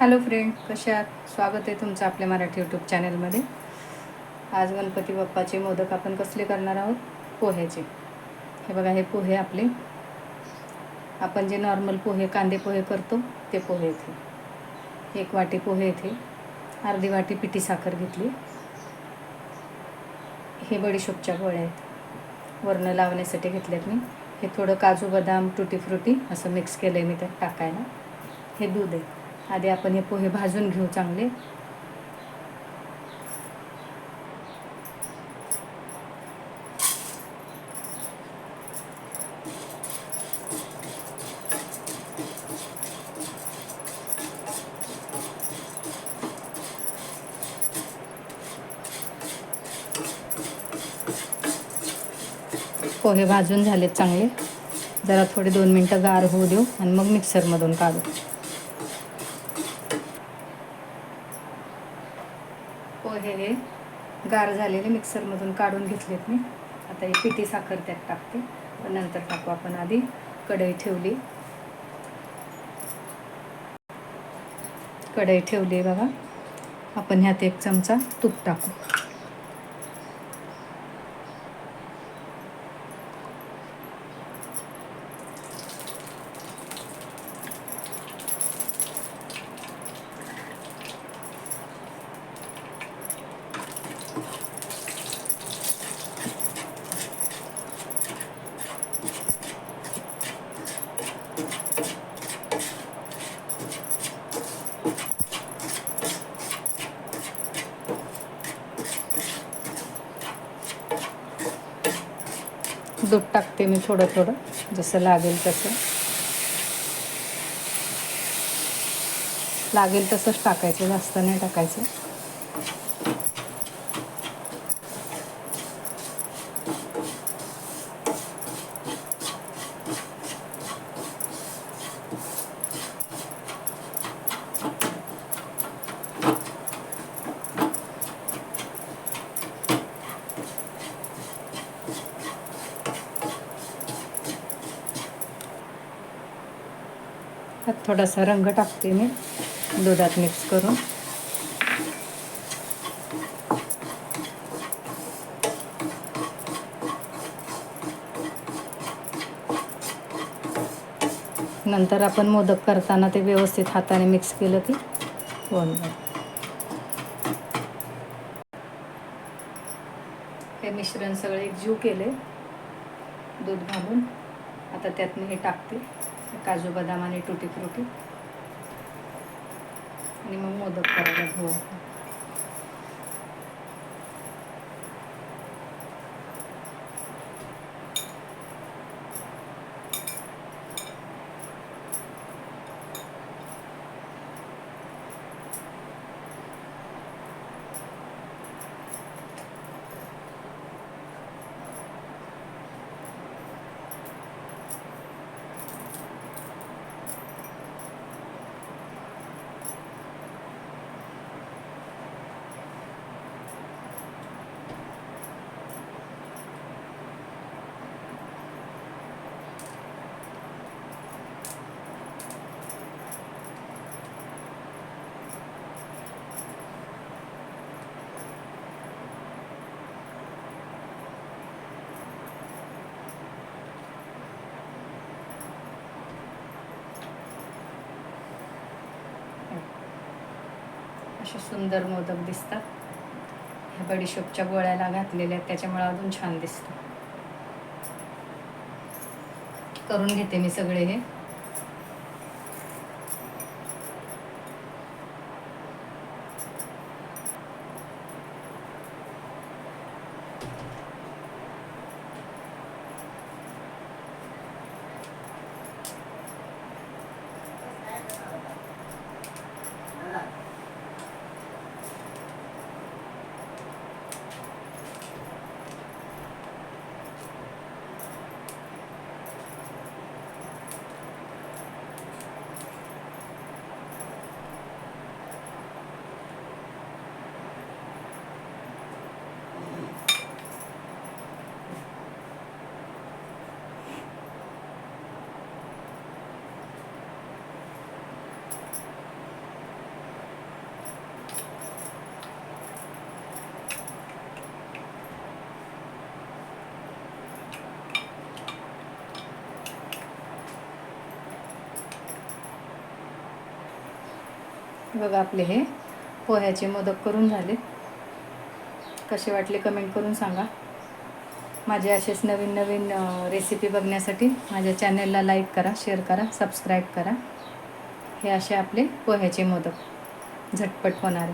Hello friend, कसे आहात? स्वागत आहे तुमचं आपल्या मराठी यूट्यूब चॅनलमध्ये. आज गणपती बाप्पाचे मोदक आपण कसले करणार आहोत? पोह्याचे. हे बघा, हे पोहे आपले, आपण जे नॉर्मल पोहे, कांदे पोहे करतो ते पोहे इथे. 1 वाटी पोहे इथे, अर्धी वाटी पिठी साखर घेतली. हे बडीशोपच्या गोळ्या आहेत, वरनं लावण्यासाठी घेतल्यात मी. हे थोडं काजू बदाम टुटी फ्रुटी असं मिक्स केलं आहे मी त्यात टाकायला. हे दूध आहे. आधी आपण हे पोहे भाजून घेऊ चांगले. पोहे भाजून झालेत चांगले. जरा थोडे 2 मिनटं गार होऊ देऊ आणि मग मिक्सरमधून काढू. पोहे हे गार झालेले मिक्सरमधून काढून घेतलेत मी. आता ही पिठी साखर त्यात टाकते, पण नंतर टाकू. आपण आधी कढई ठेवली. कढई ठेवली बघा. आपण ह्यात 1 चमचा तूप टाकू. दूध टाकते मी थोडं थोडं, जसं लागेल तसं. लागेल तसंच टाकायचं, जास्त नाही टाकायचं. त्यात थोडासा रंग टाकते मी दुधात मिक्स करून. नंतर आपण मोदक करताना ते व्यवस्थित हाताने मिक्स केलं की होऊन जाईल. हे मिश्रण सगळे एकजीव केले दूध घालून. आता त्यात मी हे टाकते, काजू बदाम आणि टुटी फ्रुटी, आणि मग मोदक करायला घेऊ आपण. असे सुंदर मोदक दिसतात. ह्या बडीशोपच्या गोळ्याला घातलेल्या आहेत, त्याच्यामुळे अजून छान दिसतं. करून घेते मी सगळे हे. बघा आपले हे पोह्याचे मोदक करून झाले. कसे वाटले कमेंट करून सांगा. माझे असेच नवीन नवीन रेसिपी बघण्यासाठी माझ्या चॅनलला लाईक करा, शेअर करा, सबस्क्राईब करा. हे असे आपले पोह्याचे मोदक झटपट होणारे.